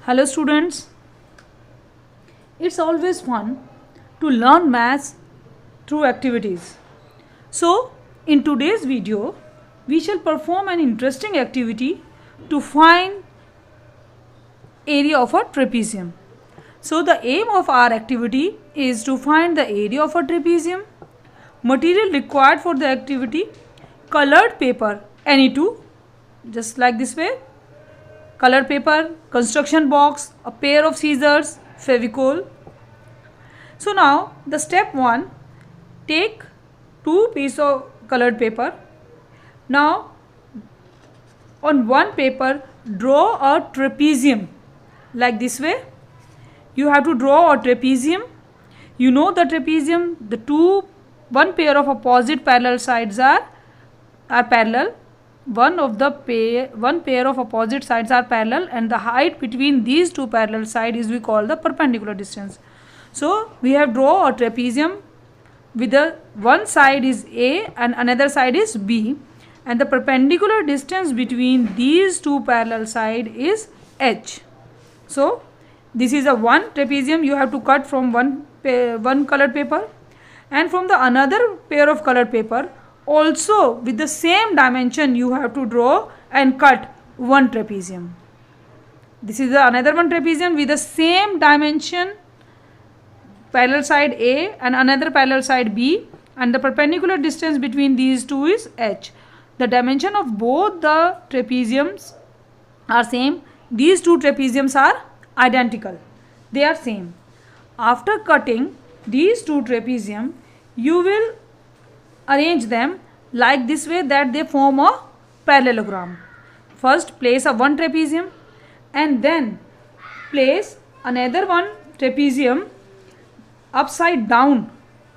Hello students, it's always fun to learn maths through activities. So in today's video, we shall perform an interesting activity to find area of a trapezium. So the aim of our activity is to find the area of a trapezium. Material required for the activity: colored paper, any two, just like this way. Colored paper, construction box, a pair of scissors, Fevicol. So now the step 1, take 2 pieces of colored paper. Now on one paper draw a trapezium like this way. You have to draw a trapezium. You know the trapezium, one pair of opposite parallel sides are parallel. One pair of opposite sides are parallel, and the height between these two parallel sides is we call the perpendicular distance. So we have draw a trapezium with one side is A and another side is B, and the perpendicular distance between these two parallel sides is H. So this is a one trapezium you have to cut from one colored paper, and from the another pair of colored paper also with the same dimension you have to draw and cut one trapezium. This is another one trapezium with the same dimension, parallel side A and another parallel side B, and the perpendicular distance between these two is H. The dimension of both the trapeziums are same. These two trapeziums are identical. They are same. After cutting these two trapezium, you will arrange them like this way that they form a parallelogram. First place a one trapezium and then place another one trapezium upside down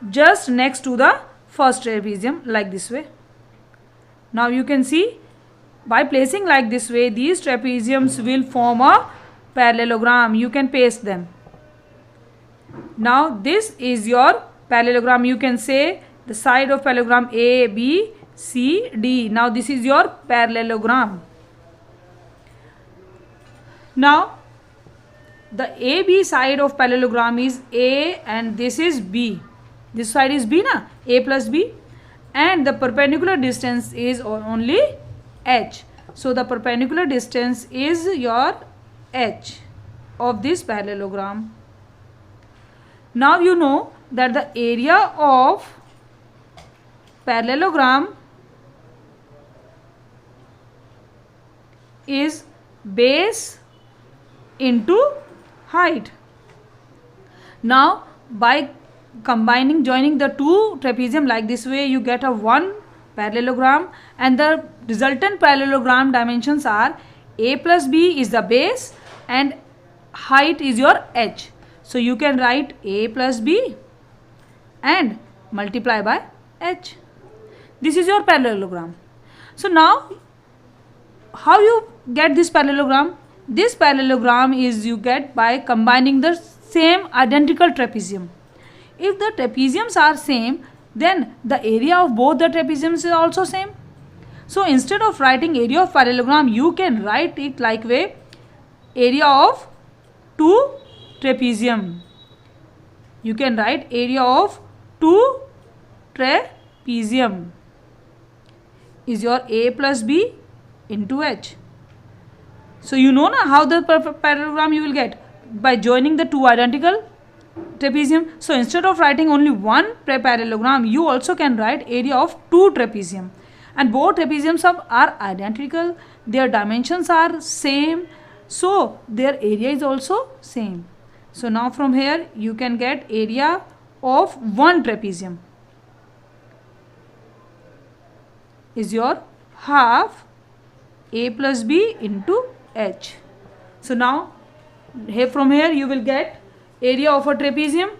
just next to the first trapezium like this way. Now you can see by placing like this way these trapeziums will form a parallelogram. You can paste them. Now this is your parallelogram. You can say the side of parallelogram A, B, C, D. Now this is your parallelogram. Now the AB side of parallelogram is A and this is B. This side is B, na? A plus B. And the perpendicular distance is only H. So the perpendicular distance is your H of this parallelogram. Now you know that the area of parallelogram is base into height. Now by joining the two trapezium like this way, you get a one parallelogram, and the resultant parallelogram dimensions are A plus B is the base and height is your H. So you can write A plus B and multiply by H. This is your parallelogram. So now how you get this parallelogram? This parallelogram is you get by combining the same identical trapezium. If the trapeziums are same, then the area of both the trapeziums is also same. So instead of writing area of parallelogram, you can write it like way: area of two trapezium. You can write area of two trapezium is your A plus B into H. So you know na how the parallelogram you will get by joining the two identical trapezium. So instead of writing only one parallelogram, you also can write area of two trapezium, and both trapeziums are identical. Their dimensions are same, so their area is also same. So now from here you can get area of one trapezium is your half A plus B into H. So now from here you will get area of a trapezium.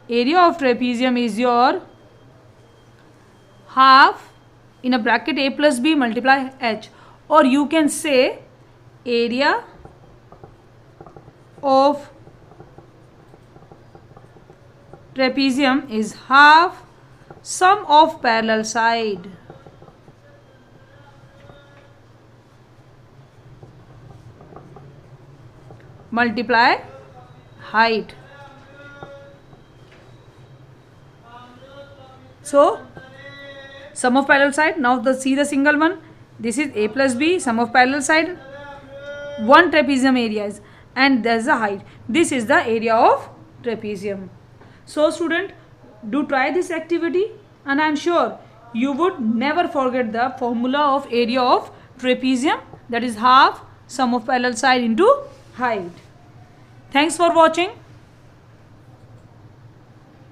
Area of trapezium is your half in a bracket A plus B multiply H, or you can say area of trapezium is half sum of parallel side. multiply height. So sum of parallel side. Now see the single one. This is a plus b, sum of parallel side. One trapezium area is, and there's the height. This is the area of trapezium. So student, do try this activity, and I am sure you would never forget the formula of area of trapezium, that is half sum of parallel side into height. Thanks for watching.